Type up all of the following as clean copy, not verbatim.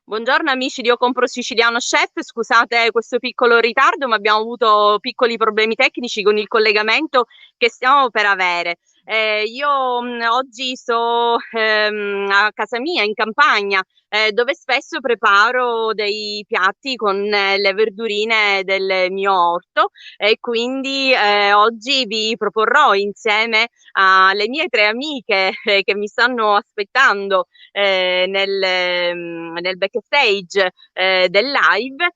Buongiorno amici di Io Compro Siciliano Chef, scusate questo piccolo ritardo, ma abbiamo avuto piccoli problemi tecnici con il collegamento che stiamo per avere. Io oggi sto a casa mia in campagna, dove spesso preparo dei piatti con le verdurine del mio orto e quindi oggi vi proporrò insieme alle mie tre amiche che mi stanno aspettando nel backstage del live,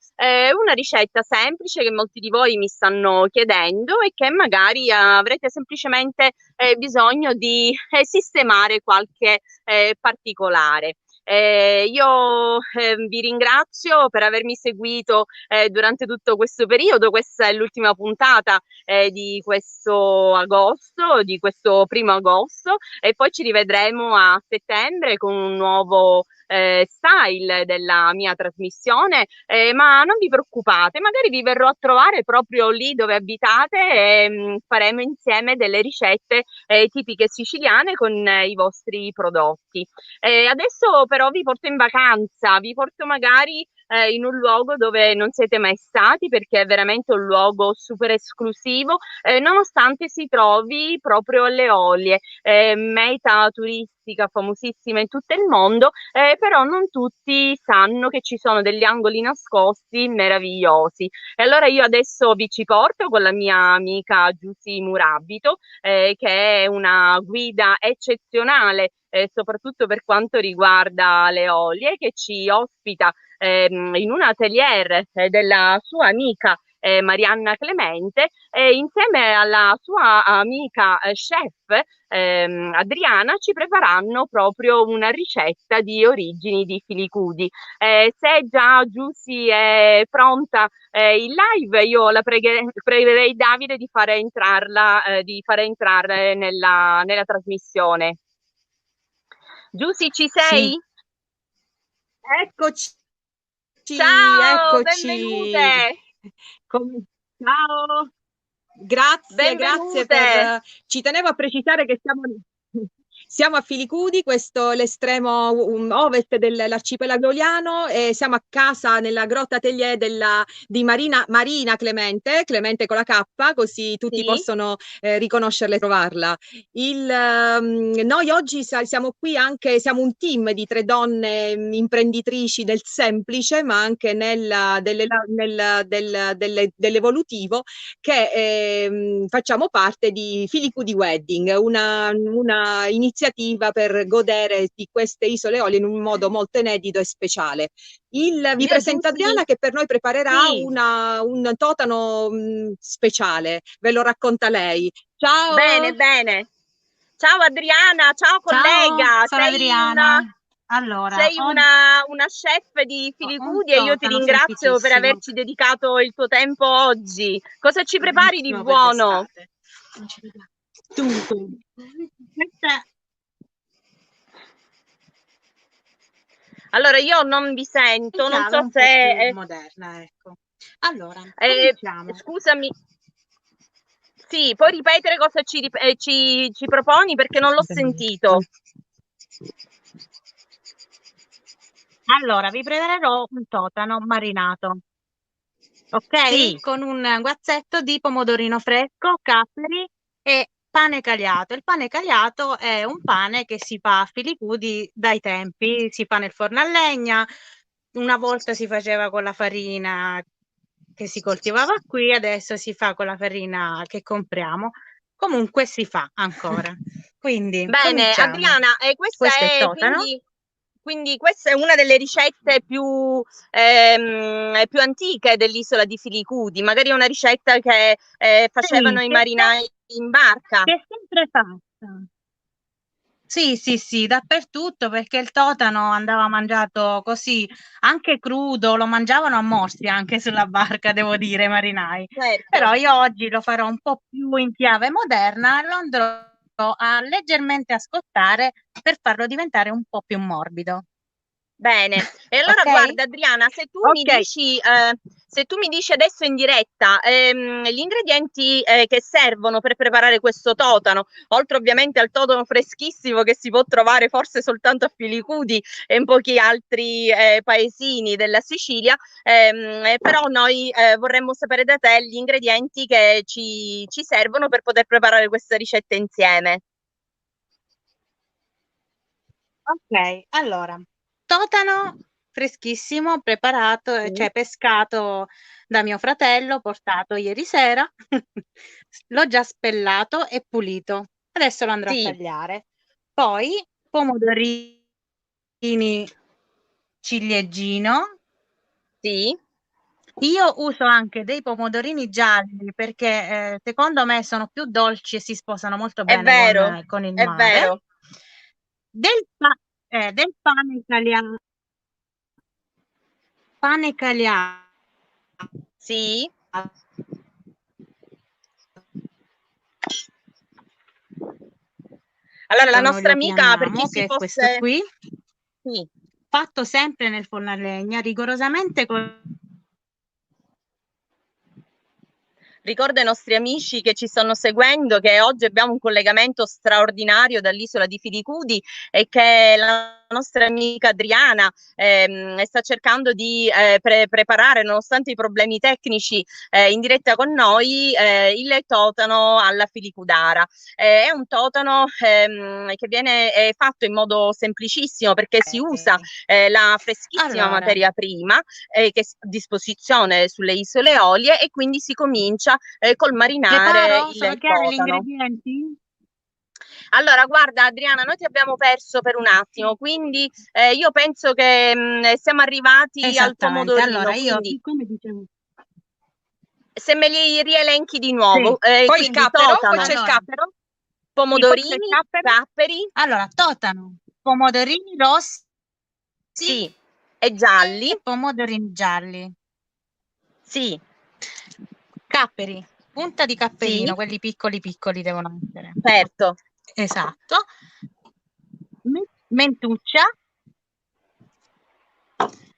una ricetta semplice che molti di voi mi stanno chiedendo e che magari avrete semplicemente bisogno di sistemare qualche particolare. Io vi ringrazio per avermi seguito durante tutto questo periodo. Questa è l'ultima puntata di questo agosto, di questo primo agosto, e poi ci rivedremo a settembre con un nuovo style della mia trasmissione, ma non vi preoccupate, magari vi verrò a trovare proprio lì dove abitate e faremo insieme delle ricette tipiche siciliane con i vostri prodotti. Adesso però vi porto in vacanza, vi porto magari in un luogo dove non siete mai stati, perché è veramente un luogo super esclusivo, nonostante si trovi proprio alle Olie, meta turistica famosissima in tutto il mondo, però non tutti sanno che ci sono degli angoli nascosti meravigliosi. E allora io adesso vi ci porto con la mia amica Giusy Murabito, che è una guida eccezionale, soprattutto per quanto riguarda le olie, che ci ospita in un atelier della sua amica Marianna Clemente, insieme alla sua amica chef Adriana ci preparanno proprio una ricetta di origini di filicudi. Se già Giusy è pronta in live, io la pregherei Davide di fare entrarla, di fare entrare nella trasmissione. Giusy, ci Sì, sei? eccoci, Ciao, eccoci. benvenute, Ciao, grazie benvenute. per... Ci tenevo a precisare che siamo a Filicudi, questo è l'estremo ovest dell'arcipelago eoliano, e siamo a casa nella grotta atelier di Marina Clemente, Clemente con la K, così tutti Sì, possono riconoscerla e trovarla. Noi oggi siamo qui anche, siamo un team di tre donne imprenditrici del semplice, ma anche dell'evolutivo, che facciamo parte di Filicudi Wedding, una iniziativa per godere di queste isole Eolie in un modo molto inedito e speciale. Vi io presento Adriana Giusy, che per noi preparerà sì, un totano speciale, ve lo racconta lei. Ciao! bene, bene. Ciao Adriana, ciao Ciao, collega, sono Adriana. Allora, sei oggi una chef di ho un filicudi e io ti totano ringrazio per semplicissimo. averci dedicato il tuo tempo oggi. Cosa ci prepari di Buonissimo per buono? d'estate. Dunque, questa Allora, io non vi è in sento, non chiave so un po' più se... moderna, ecco. Allora, eh, cominciamo. scusami, sì, puoi ripetere cosa ci proponi perché non l'ho sentito. Allora, vi preparerò un totano marinato, ok? Sì, Con un guazzetto di pomodorino fresco, capperi e pane cagliato. Il pane cagliato è un pane che si fa a filicudi dai tempi, si fa nel forno a legna, una volta si faceva con la farina che si coltivava qui, adesso si fa con la farina che compriamo. Comunque si fa ancora. Quindi bene, cominciamo. Adriana, Questo è il totano. quindi questa è una delle ricette più antiche dell'isola di Filicudi, magari è una ricetta che facevano Sì, i marinai in barca. che è sempre fatta. Sì, sì, sì, dappertutto perché il totano andava mangiato così, anche crudo, lo mangiavano a morsi anche sulla barca, devo dire, i marinai. Certo. Però io oggi lo farò un po' più in chiave moderna, lo andrò a leggermente a scottare per farlo diventare un po' più morbido. Bene, e allora Ok? guarda Adriana, se tu mi Ok. dici, se tu mi dici adesso in diretta gli ingredienti che servono per preparare questo totano, oltre ovviamente al totano freschissimo che si può trovare forse soltanto a Filicudi e in pochi altri paesini della Sicilia, però noi vorremmo sapere da te gli ingredienti che ci servono per poter preparare questa ricetta insieme. Ok, allora, totano freschissimo, preparato, Sì. cioè pescato da mio fratello, portato ieri sera. L'ho già spellato e pulito. Adesso lo andrò a Sì, tagliare. Poi pomodorini ciliegino. sì, Io uso anche dei pomodorini gialli perché secondo me sono più dolci e si sposano molto bene con il è mare. vero, Del pane italiano. Pane cagliato, sì. Allora, la noi nostra lo amica, per chi chiamiamo, si che è questo fosse... qui, Sì. fatto sempre nel forno a legna, rigorosamente con Ricordo ai nostri amici che ci stanno seguendo che oggi abbiamo un collegamento straordinario dall'isola di Filicudi e che la nostra amica Adriana sta cercando di preparare, nonostante i problemi tecnici, in diretta con noi, il totano alla filicudara. È un totano che viene fatto in modo semplicissimo perché si usa la freschissima allora, materia prima che è a disposizione sulle isole Eolie e quindi si comincia col marinare preparo? Sono il chiari gli totano. ingredienti? Allora, guarda Adriana, noi ti abbiamo perso per un attimo, quindi io penso che siamo arrivati al Esattamente. pomodorino, Allora, io, quindi come dicevo, se me li rielenchi di sì. nuovo, Poi il quindi cappero, poi totano, c'è il Allora, cappero. sì, poi c'è il pomodorini, cappero. capperi, Allora, totano, pomodorini rossi sì, e gialli, e pomodorini gialli. sì, Capperi, punta di sì, capperino, quelli piccoli piccoli devono essere. certo. Esatto. Mentuccia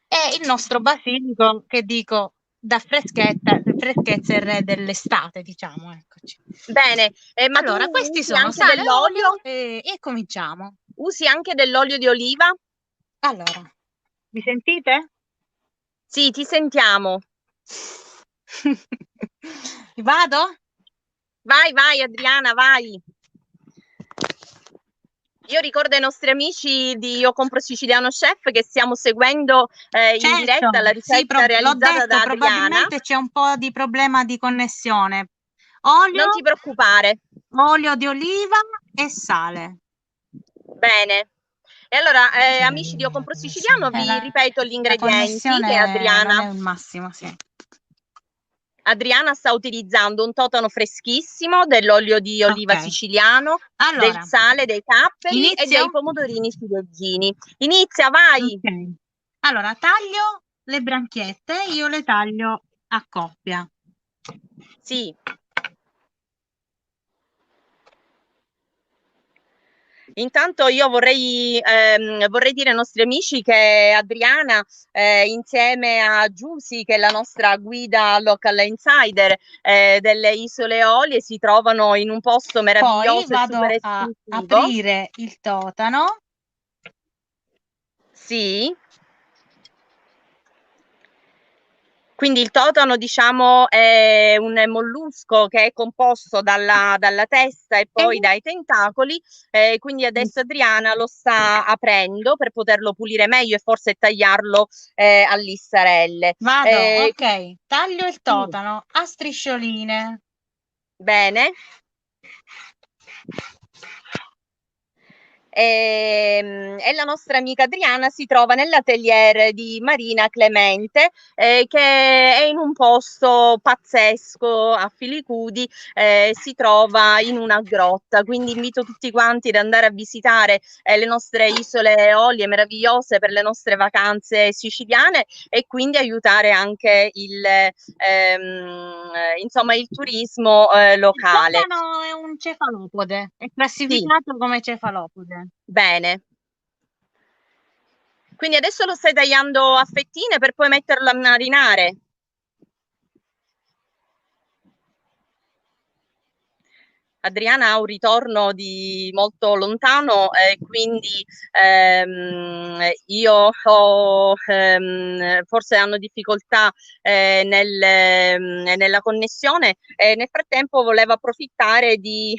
e il nostro basilico che dico da freschezza è il re dell'estate, diciamo, eccoci. Bene, ma tu Allora, questi usi sono anche sale e dell'olio? olio e cominciamo. Usi anche dell'olio di oliva? Allora, mi sentite? Sì, ti sentiamo. Vado? Vai, vai Adriana, vai. Io ricordo ai nostri amici di Io Compro Siciliano Chef che stiamo seguendo in Certo, diretta la sì, ricetta l'ho realizzata detto, da Adriana. probabilmente c'è un po' di problema di connessione. Non ti Olio, preoccupare. olio di oliva e sale. Bene. E allora, amici di Io Compro Siciliano, vi ripeto gli La ingredienti che connessione non Adriana è il massimo, sì. Adriana sta utilizzando un totano freschissimo, dell'olio di oliva Ok, siciliano, del allora, sale, dei capperi e inizio? dei pomodorini ciliegini. Inizia, vai! Ok. Allora, taglio le branchiette, io le taglio a coppia. Sì. Intanto io vorrei dire ai nostri amici che Adriana, insieme a Giusy, che è la nostra guida local insider delle Isole Eolie, si trovano in un posto Poi meraviglioso e super vado a esclusivo. aprire il totano. Sì. Quindi il totano, diciamo, è un mollusco che è composto dalla testa e E poi dai tentacoli, quindi adesso Adriana lo sta aprendo per poterlo pulire meglio e forse tagliarlo a listarelle. vado, ok, taglio il Sì, totano a striscioline. bene. E la nostra amica Adriana si trova nell'atelier di Marina Clemente, che è in un posto pazzesco a Filicudi, si trova in una grotta, quindi invito tutti quanti ad andare a visitare le nostre isole Eolie meravigliose per le nostre vacanze siciliane e quindi aiutare anche insomma, il turismo Il locale. totano è un cefalopode, è Sì, classificato come cefalopode. bene. Quindi adesso lo stai tagliando a fettine per poi metterlo a marinare. Adriana ha un ritorno di molto lontano, quindi io ho, forse hanno difficoltà nella connessione. Nel frattempo volevo approfittare di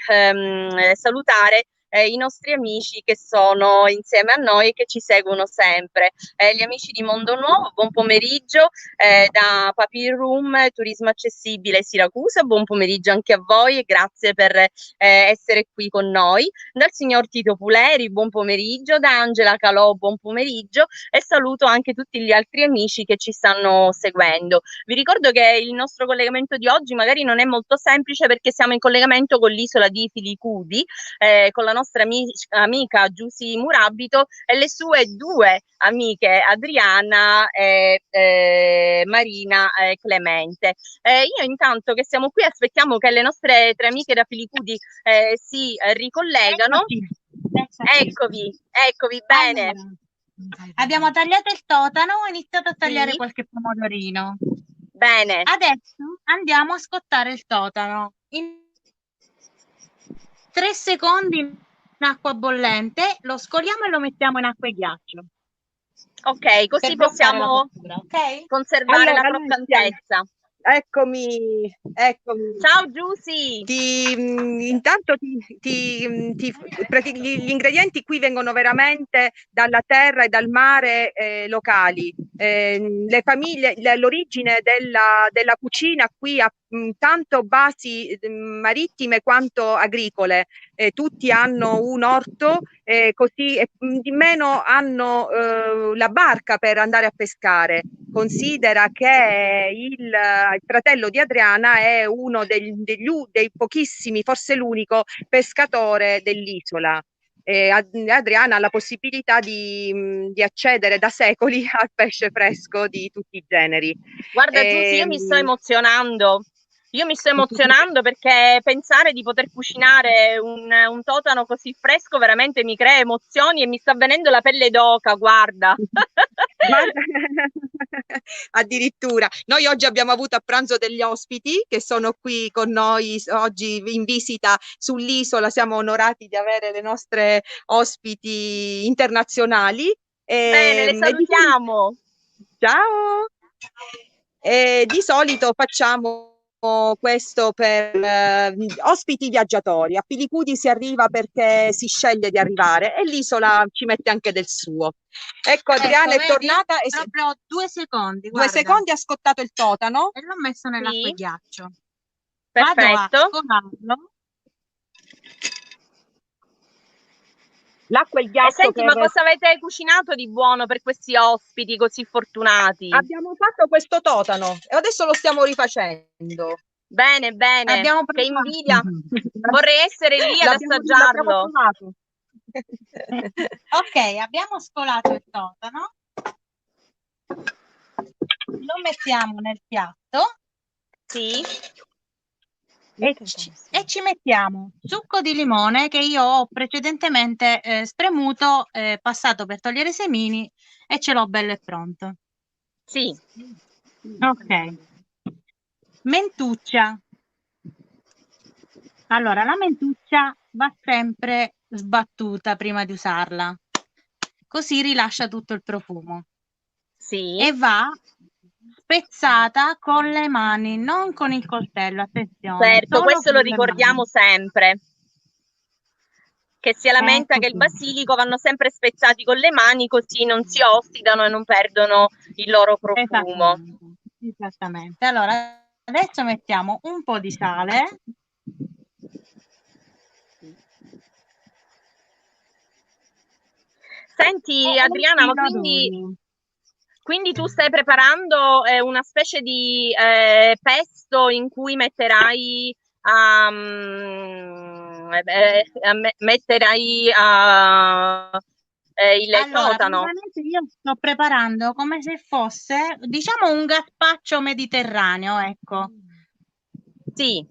salutare i nostri amici che sono insieme a noi e che ci seguono sempre. Gli amici di Mondo Nuovo, buon pomeriggio, da Papy Room Turismo Accessibile Siracusa, buon pomeriggio anche a voi e grazie per essere qui con noi. Dal signor Tito Puleri, buon pomeriggio, da Angela Calò, buon pomeriggio e saluto anche tutti gli altri amici che ci stanno seguendo. Vi ricordo che il nostro collegamento di oggi magari non è molto semplice perché siamo in collegamento con l'isola di Filicudi, con la nostra amica Giusy Murabito e le sue due amiche Adriana e Marina Clemente. Io intanto che siamo qui aspettiamo che le nostre tre amiche da Filicudi si ricollegano. Eccovi, bene. Allora, abbiamo tagliato il totano, ho iniziato a tagliare qualche pomodorino. Bene. Adesso andiamo a scottare il totano. In 3 secondi in acqua bollente, lo scoliamo e lo mettiamo in acqua e ghiaccio. Ok, così possiamo conservare la croccantezza. Eccomi. Ciao Giusy! Intanto perché gli ingredienti qui vengono veramente dalla terra e dal mare locali. Le famiglie, l'origine della cucina qui ha tanto basi marittime quanto agricole. Tutti hanno un orto, così di meno hanno la barca per andare a pescare. Considera che il fratello di Adriana è uno dei pochissimi, forse l'unico pescatore dell'isola. Adriana ha la possibilità di accedere da secoli al pesce fresco di tutti i generi. Guarda Giusy, io mi sto emozionando. Perché pensare di poter cucinare un totano così fresco veramente mi crea emozioni e mi sta venendo la pelle d'oca, guarda. Addirittura. Noi oggi abbiamo avuto a pranzo degli ospiti che sono qui con noi oggi in visita sull'isola. Siamo onorati di avere le nostre ospiti internazionali. Bene, le salutiamo. Ciao! Di solito facciamo questo per ospiti viaggiatori. A Filicudi si arriva perché si sceglie di arrivare e l'isola ci mette anche del suo. Ecco, Adriana è tornata e proprio 2 secondi. 2 secondi ha scottato il totano e l'ho messo nell'acqua e ghiaccio. Perfetto. Vado a scolarlo. L'acqua e il ghiaccio. Senti, ma cosa avete cucinato di buono per questi ospiti così fortunati? Abbiamo fatto questo totano e adesso lo stiamo rifacendo. Bene, che invidia. Vorrei essere lì ad assaggiarlo. Ok, abbiamo scolato il totano. Lo mettiamo nel piatto. Sì. E ci mettiamo succo di limone che io ho precedentemente spremuto, passato per togliere i semini e ce l'ho bello e pronto. Sì. Ok. Mentuccia. Allora, la mentuccia va sempre sbattuta prima di usarla, così rilascia tutto il profumo. Sì. E va spezzata con le mani, non con il coltello, attenzione. Certo, questo lo ricordiamo sempre. Che si lamenta che il basilico vanno sempre spezzati con le mani, così non si ossidano e non perdono il loro profumo. Esattamente. Allora, adesso mettiamo un po' di sale. Senti Adriana, ma quindi tu stai preparando una specie di pesto in cui metterai il totano? Io sto preparando come se fosse, diciamo, un gazpacho mediterraneo, ecco. Sì.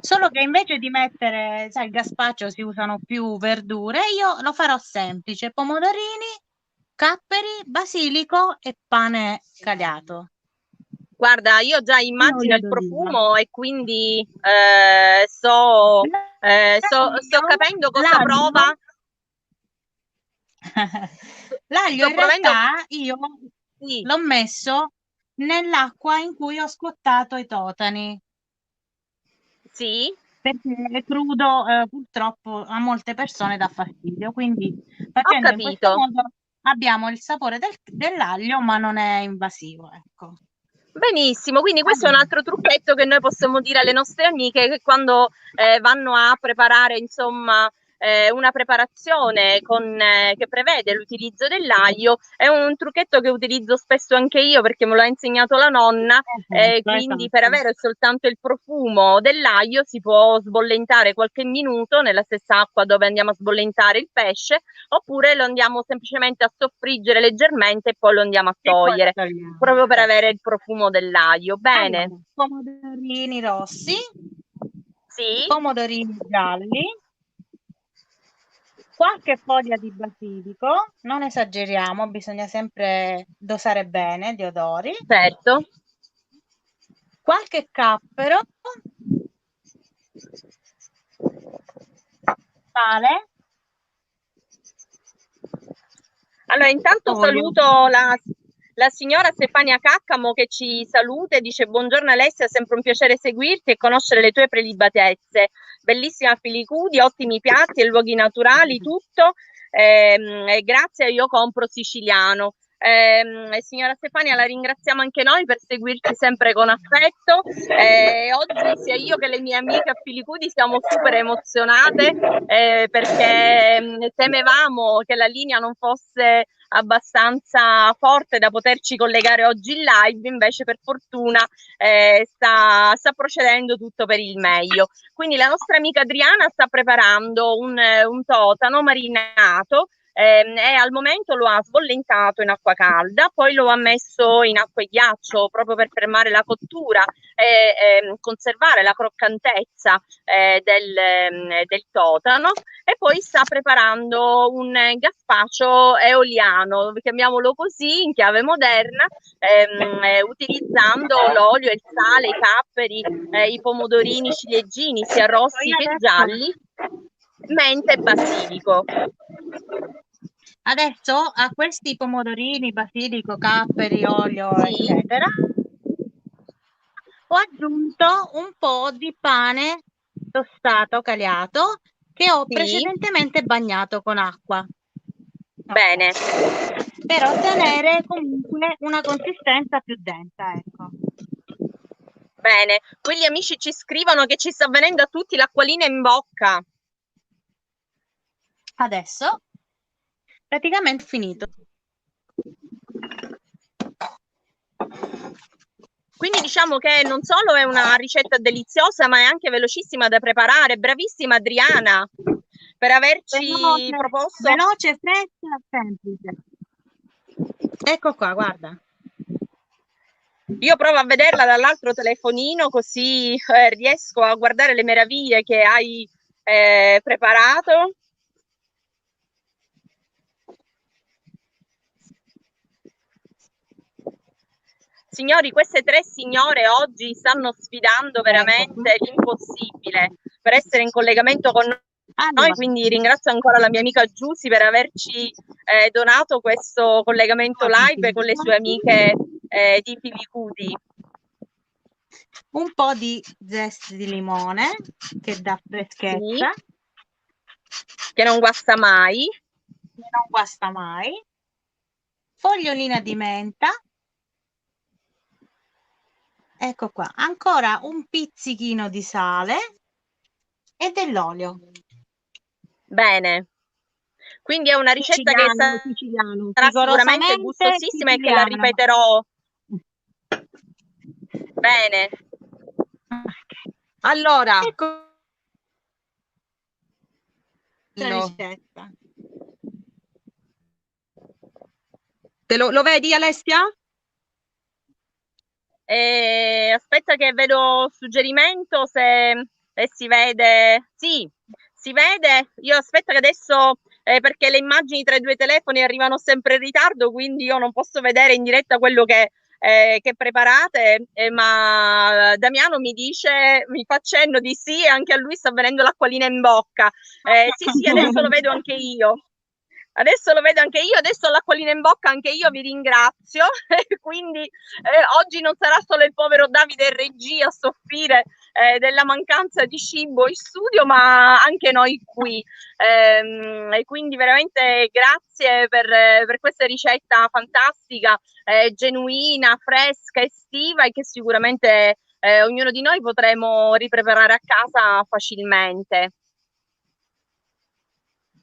Solo che invece di mettere, sai, il gazpacho si usano più verdure, io lo farò semplice, pomodorini capperi, basilico e pane cagliato. Guarda, io già immagino il profumo e quindi sto capendo cosa prova. L'aglio Sto in provando. realtà io Sì. l'ho messo nell'acqua in cui ho scottato i totani. Sì. Perché crudo purtroppo a molte persone dà fastidio, quindi Ho facendo in questo capito. modo abbiamo il sapore dell'aglio, ma non è invasivo, ecco. Benissimo, quindi questo è un altro trucchetto che noi possiamo dire alle nostre amiche che quando vanno a preparare, insomma, una preparazione che prevede l'utilizzo dell'aglio, è un trucchetto che utilizzo spesso anche io perché me lo ha insegnato la nonna, quindi per avere soltanto il profumo dell'aglio si può sbollentare qualche minuto nella stessa acqua dove andiamo a sbollentare il pesce, oppure lo andiamo semplicemente a soffriggere leggermente e poi lo andiamo a togliere, proprio per avere il profumo dell'aglio. Bene. Allora, pomodorini rossi, Sì. pomodorini gialli, qualche foglia di basilico, non esageriamo, bisogna sempre dosare bene gli odori, Certo. qualche cappero, sale. Allora, intanto Olio. saluto la signora Stefania Caccamo che ci saluta e dice: buongiorno Alessia, è sempre un piacere seguirti e conoscere le tue prelibatezze. Bellissima Filicudi, ottimi piatti e luoghi naturali, tutto. Grazie, io compro siciliano. Signora Stefania, la ringraziamo anche noi per seguirci sempre con affetto. Oggi sia io che le mie amiche a Filicudi siamo super emozionate perché temevamo che la linea non fosse abbastanza forte da poterci collegare oggi in live, invece per fortuna sta procedendo tutto per il meglio. Quindi la nostra amica Adriana sta preparando un totano marinato e al momento lo ha sbollentato in acqua calda, poi lo ha messo in acqua e ghiaccio proprio per fermare la cottura e conservare la croccantezza del totano, e poi sta preparando un gazpacio eoliano, chiamiamolo così, in chiave moderna, utilizzando l'olio, il sale, i capperi, i pomodorini ciliegini, sia rossi che gialli, mente e basilico. Adesso a questi pomodorini, basilico, capperi, olio, Sì. eccetera, ho aggiunto un po' di pane tostato, cagliato, che ho precedentemente bagnato con acqua. Bene. Per ottenere comunque una consistenza più densa, ecco. Bene, quegli amici ci scrivono che ci sta venendo a tutti l'acquolina in bocca. Adesso praticamente finito. Quindi diciamo che non solo è una ricetta deliziosa, ma è anche velocissima da preparare. Bravissima Adriana per averci proposto. Veloce, fresca, semplice. Ecco qua, guarda. Io provo a vederla dall'altro telefonino, così riesco a guardare le meraviglie che hai preparato. Signori, queste tre signore oggi stanno sfidando veramente l'impossibile per essere in collegamento con noi, quindi ringrazio ancora la mia amica Giussi per averci donato questo collegamento live con le sue amiche di Filicudi. Un po' di zest di limone che dà freschezza. Sì. Che non guasta mai. Non guasta mai. Fogliolina di menta. Ecco qua, ancora un pizzichino di sale e dell'olio. Bene. Quindi è una ricetta che sarà sicuramente gustosissima e che la ripeterò. Bene. Allora, ecco la ricetta. Lo vedi Alessia? Aspetta che vedo suggerimento se si vede. Sì, si vede. Io aspetta che adesso perché le immagini tra i due telefoni arrivano sempre in ritardo, quindi io non posso vedere in diretta quello che preparate, ma Damiano mi dice, mi fa cenno di sì, e anche a lui sta venendo l'acquolina in bocca. Sì, adesso lo vedo anche io. Adesso lo vedo anche io, adesso ho l'acquolina in bocca anche io, vi ringrazio. Quindi oggi non sarà solo il povero Davide in regia a soffrire della mancanza di cibo in studio, ma anche noi qui. E quindi veramente grazie per questa ricetta fantastica, genuina, fresca, estiva, e che sicuramente ognuno di noi potremo ripreparare a casa facilmente.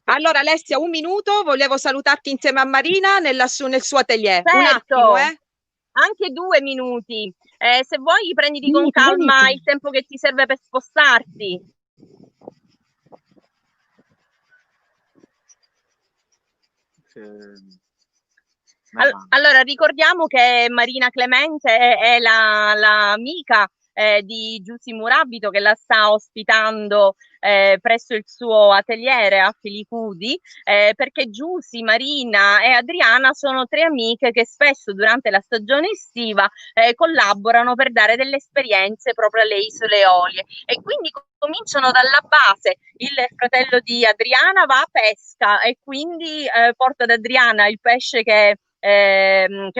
Allora Alessia, un minuto, volevo salutarti insieme a Marina nel suo atelier. Certo, un attimo, anche 2 minuti. Se vuoi prenditi con calma il tempo che ti serve per spostarti. Allora, ricordiamo che Marina Clemente è l'amica di Giusy Murabito, che la sta ospitando presso il suo atelier a Filicudi, perché Giusy, Marina e Adriana sono 3 amiche che spesso durante la stagione estiva collaborano per dare delle esperienze proprio alle Isole Eolie, e quindi cominciano dalla base. Il fratello di Adriana va a pesca e quindi porta ad Adriana il pesce che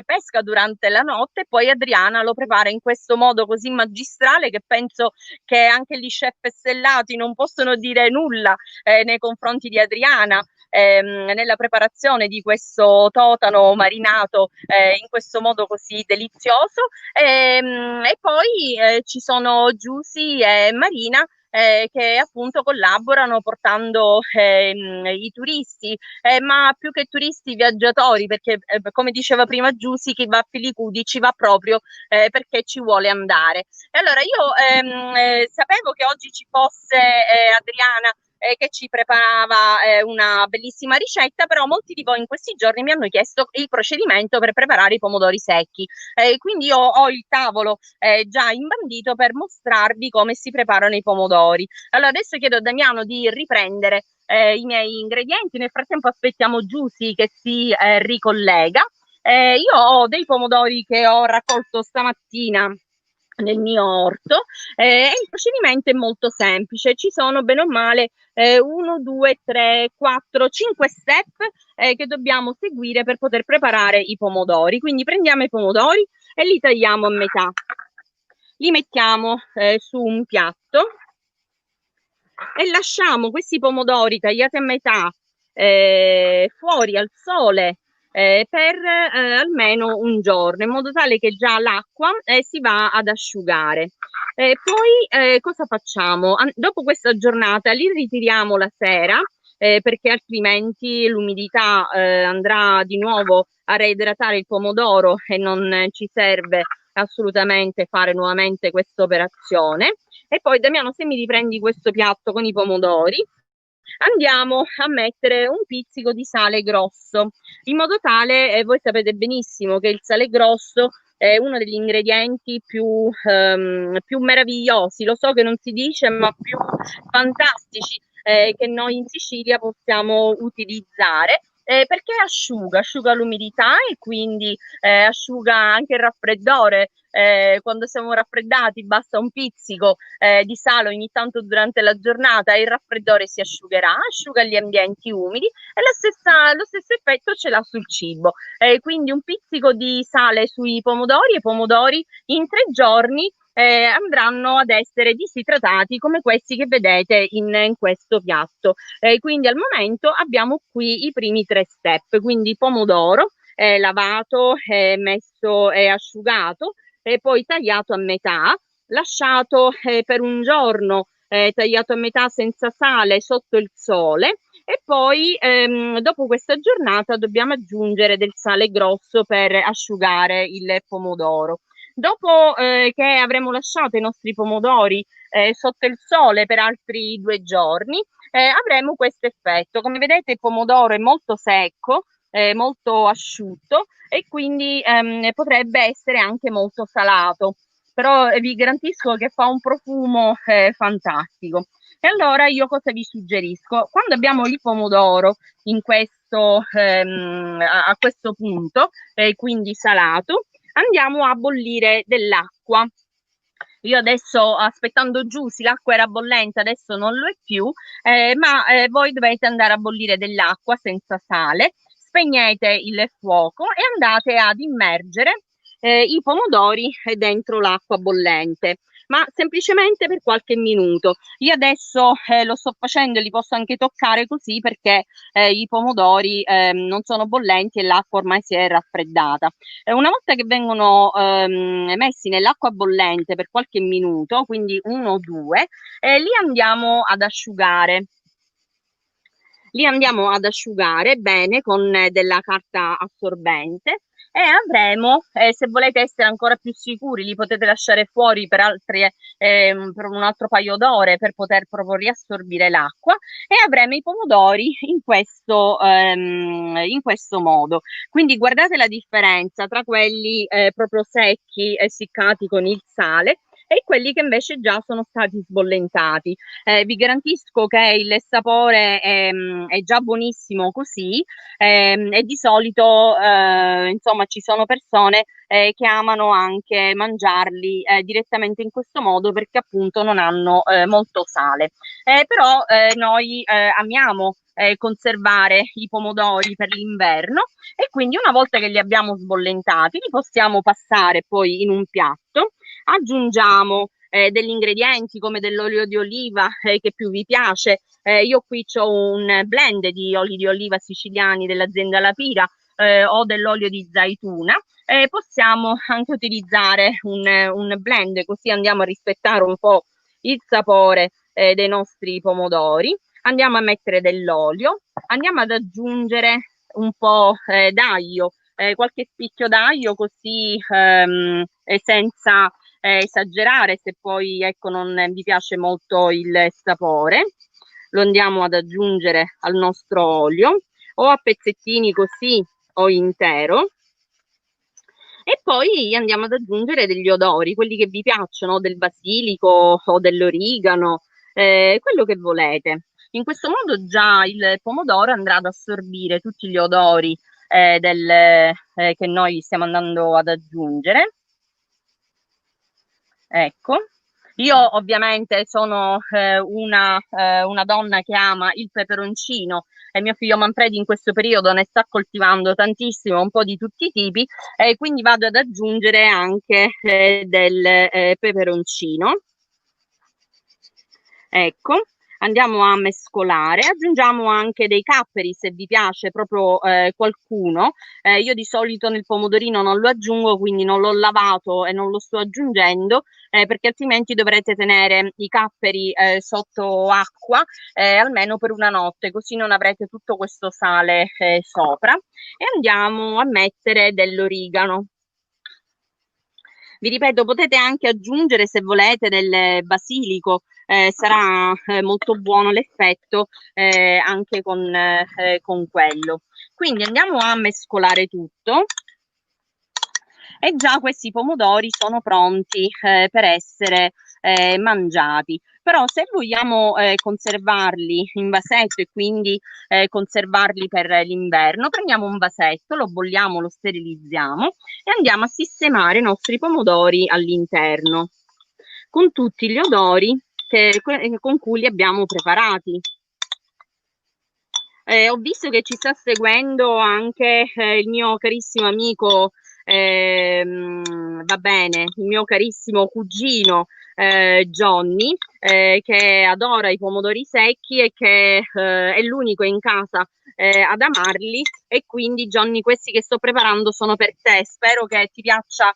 pesca durante la notte, e poi Adriana lo prepara in questo modo così magistrale che penso che anche gli chef stellati non possono dire nulla nei confronti di Adriana nella preparazione di questo totano marinato in questo modo così delizioso. E poi ci sono Giusy e Marina che appunto collaborano portando i turisti, ma più che turisti, viaggiatori, perché come diceva prima Giusy, chi va a Filicudi ci va proprio perché ci vuole andare. E allora io sapevo che oggi ci fosse Adriana che ci preparava una bellissima ricetta, però molti di voi in questi giorni mi hanno chiesto il procedimento per preparare i pomodori secchi, quindi io ho il tavolo già imbandito per mostrarvi come si preparano i pomodori. Allora adesso chiedo a Damiano di riprendere i miei ingredienti, nel frattempo aspettiamo Giusy che si ricollega. Io ho dei pomodori che ho raccolto stamattina nel mio orto e il procedimento è molto semplice. Ci sono bene o male 1, 2, 3, 4, 5 step che dobbiamo seguire per poter preparare i pomodori. Quindi prendiamo i pomodori e li tagliamo a metà, li mettiamo su un piatto e lasciamo questi pomodori tagliati a metà fuori al sole per almeno un giorno, in modo tale che già l'acqua si va ad asciugare. Poi cosa facciamo? Dopo questa giornata li ritiriamo la sera perché altrimenti l'umidità andrà di nuovo a reidratare il pomodoro e non ci serve assolutamente fare nuovamente questa operazione. E poi Damiano, se mi riprendi questo piatto con i pomodori, andiamo a mettere un pizzico di sale grosso, in modo tale, voi sapete benissimo che il sale grosso è uno degli ingredienti più meravigliosi, lo so che non si dice, ma più fantastici che noi in Sicilia possiamo utilizzare. Perché asciuga l'umidità e quindi asciuga anche il raffreddore. Quando siamo raffreddati basta un pizzico di sale ogni tanto durante la giornata e il raffreddore si asciugherà, asciuga gli ambienti umidi e lo stesso effetto ce l'ha sul cibo. Quindi un pizzico di sale sui pomodori, e i pomodori in 3 giorni andranno ad essere disidratati come questi che vedete in questo piatto. Quindi al momento abbiamo qui i primi 3 step, quindi pomodoro lavato, messo e asciugato, e poi tagliato a metà, lasciato per un giorno tagliato a metà senza sale sotto il sole, e poi dopo questa giornata dobbiamo aggiungere del sale grosso per asciugare il pomodoro. Dopo che avremo lasciato i nostri pomodori sotto il sole per altri 2 giorni, avremo questo effetto. Come vedete il pomodoro è molto secco, molto asciutto, e quindi potrebbe essere anche molto salato, però vi garantisco che fa un profumo fantastico. E allora io cosa vi suggerisco? Quando abbiamo il pomodoro in questo, a questo punto, quindi salato, andiamo a bollire dell'acqua. Io adesso, aspettando giusti, l'acqua era bollente, adesso non lo è più, ma voi dovete andare a bollire dell'acqua senza sale, spegnete il fuoco e andate ad immergere i pomodori dentro l'acqua bollente, ma semplicemente per qualche minuto. Io adesso lo sto facendo e li posso anche toccare così perché i pomodori non sono bollenti e l'acqua ormai si è raffreddata. Una volta che vengono messi nell'acqua bollente per qualche minuto, quindi 1 o 2, li andiamo ad asciugare. Li andiamo ad asciugare bene con della carta assorbente e avremo, se volete essere ancora più sicuri, li potete lasciare fuori per per un altro paio d'ore per poter proprio riassorbire l'acqua e avremo i pomodori in questo modo. Quindi guardate la differenza tra quelli proprio secchi, essiccati con il sale e quelli che invece già sono stati sbollentati. Vi garantisco che il sapore è già buonissimo così e di solito insomma ci sono persone che amano anche mangiarli direttamente in questo modo perché appunto non hanno molto sale. Però noi amiamo conservare i pomodori per l'inverno e quindi una volta che li abbiamo sbollentati li possiamo passare poi in un piatto, aggiungiamo degli ingredienti come dell'olio di oliva che più vi piace. Io qui ho un blend di oli di oliva siciliani dell'azienda La Pira o dell'olio di zaituna. Possiamo anche utilizzare un blend, così andiamo a rispettare un po' il sapore dei nostri pomodori. Andiamo a mettere dell'olio, andiamo ad aggiungere un po' d'aglio, qualche spicchio d'aglio così senza esagerare se poi ecco non vi piace molto il sapore. Lo andiamo ad aggiungere al nostro olio o a pezzettini così o intero. E poi andiamo ad aggiungere degli odori, quelli che vi piacciono, del basilico o dell'origano, quello che volete. In questo modo già il pomodoro andrà ad assorbire tutti gli odori che noi stiamo andando ad aggiungere. Ecco, io ovviamente sono una donna che ama il peperoncino e mio figlio Manfredi in questo periodo ne sta coltivando tantissimo, un po' di tutti i tipi, e quindi vado ad aggiungere anche del peperoncino. Ecco, andiamo a mescolare, aggiungiamo anche dei capperi se vi piace proprio qualcuno. Io di solito nel pomodorino non lo aggiungo, quindi non l'ho lavato e non lo sto aggiungendo perché altrimenti dovrete tenere i capperi sotto acqua almeno per una notte, così non avrete tutto questo sale sopra. E andiamo a mettere dell'origano. Vi ripeto, potete anche aggiungere se volete del basilico, sarà molto buono l'effetto anche con quello. Quindi andiamo a mescolare tutto e già questi pomodori sono pronti per essere mangiati. Però se vogliamo conservarli in vasetto e quindi conservarli per l'inverno, prendiamo un vasetto, lo bolliamo, lo sterilizziamo e andiamo a sistemare i nostri pomodori all'interno con tutti gli odori con cui li abbiamo preparati. Ho visto che ci sta seguendo anche il mio carissimo amico, va bene, il mio carissimo cugino Johnny, che adora i pomodori secchi e che è l'unico in casa ad amarli. E quindi Johnny, questi che sto preparando sono per te. Spero che ti piaccia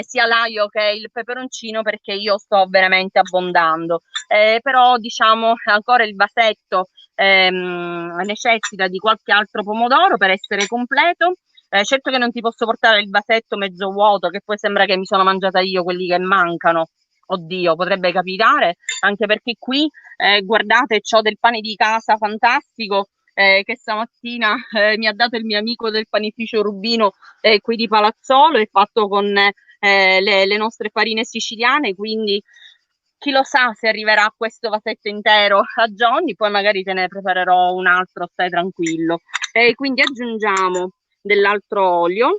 sia l'aglio che il peperoncino perché io sto veramente abbondando. Però diciamo ancora il vasetto necessita di qualche altro pomodoro per essere completo. Certo che non ti posso portare il vasetto mezzo vuoto, che poi sembra che mi sono mangiata io quelli che mancano. Oddio, potrebbe capitare, anche perché qui guardate, c'ho del pane di casa fantastico che stamattina mi ha dato il mio amico del panificio Rubino qui di Palazzolo, è fatto con le nostre farine siciliane, quindi Chi lo sa se arriverà questo vasetto intero a Johnny, poi magari te ne preparerò un altro, stai tranquillo. E quindi aggiungiamo dell'altro olio.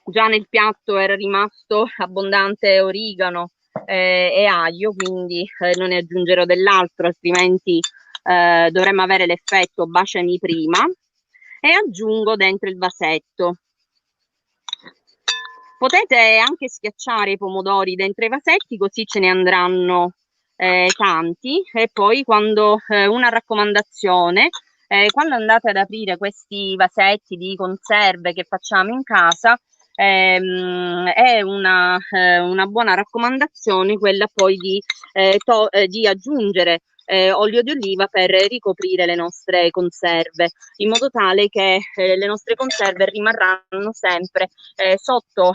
Già nel piatto era rimasto abbondante origano e aglio, quindi non ne aggiungerò dell'altro, altrimenti dovremmo avere l'effetto baciami prima. E aggiungo dentro il vasetto. Potete anche schiacciare i pomodori dentro i vasetti, così ce ne andranno tanti. E poi quando una raccomandazione, quando andate ad aprire questi vasetti di conserve che facciamo in casa, è una buona raccomandazione quella poi di aggiungere olio di oliva per ricoprire le nostre conserve, in modo tale che le nostre conserve rimarranno sempre sotto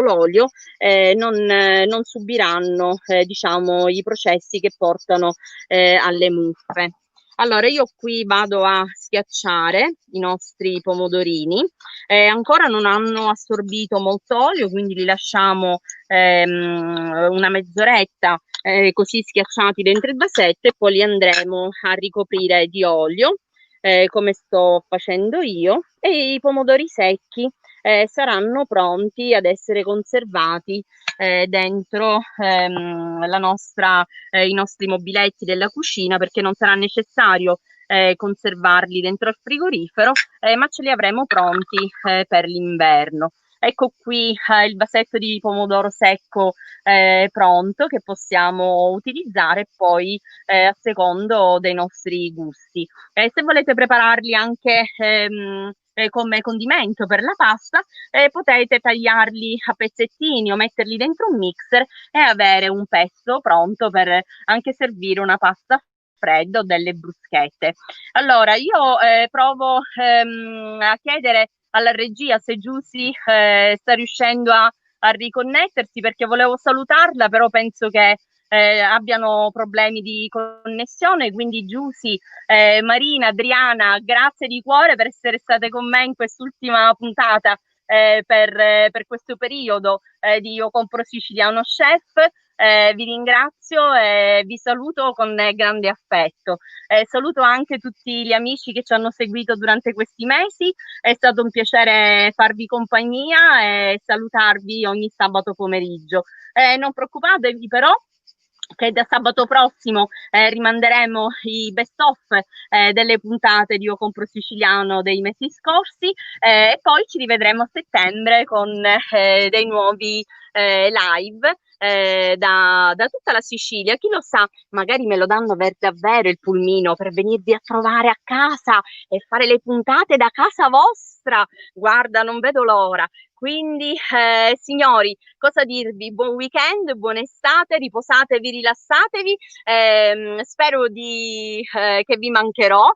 l'olio, non subiranno diciamo i processi che portano alle muffe. Allora io qui vado a schiacciare i nostri pomodorini, ancora non hanno assorbito molto olio, quindi li lasciamo una mezz'oretta così schiacciati dentro il vasetto, e poi li andremo a ricoprire di olio come sto facendo io, e i pomodori secchi saranno pronti ad essere conservati dentro i nostri mobiletti della cucina, perché non sarà necessario conservarli dentro il frigorifero, ma ce li avremo pronti per l'inverno. Ecco qui il vasetto di pomodoro secco pronto, che possiamo utilizzare poi a secondo dei nostri gusti. Se volete prepararli anche come condimento per la pasta, potete tagliarli a pezzettini o metterli dentro un mixer e avere un pesto pronto per anche servire una pasta fredda o delle bruschette. Allora io provo a chiedere alla regia se Giusy sta riuscendo a riconnettersi, perché volevo salutarla, però penso che abbiano problemi di connessione. Quindi Giusy, Marina, Adriana, grazie di cuore per essere state con me in quest'ultima puntata per questo periodo di Io Compro Siciliano Chef. Vi ringrazio e vi saluto con grande affetto. Saluto anche tutti gli amici che ci hanno seguito durante questi mesi, è stato un piacere farvi compagnia e salutarvi ogni sabato pomeriggio. Non preoccupatevi però, che da sabato prossimo rimanderemo i best of delle puntate di Io Compro Siciliano dei mesi scorsi, e poi ci rivedremo a settembre con dei nuovi live da tutta la Sicilia. Chi lo sa, magari me lo danno davvero il pulmino per venirvi a trovare a casa e fare le puntate da casa vostra. Guarda, non vedo l'ora. Quindi, signori, cosa dirvi? Buon weekend, buona estate, riposatevi, rilassatevi. Spero che vi mancherò.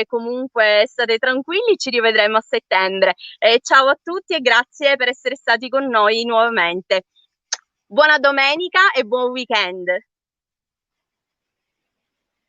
Comunque state tranquilli, ci rivedremo a settembre. Ciao a tutti e grazie per essere stati con noi nuovamente. Buona domenica e buon weekend.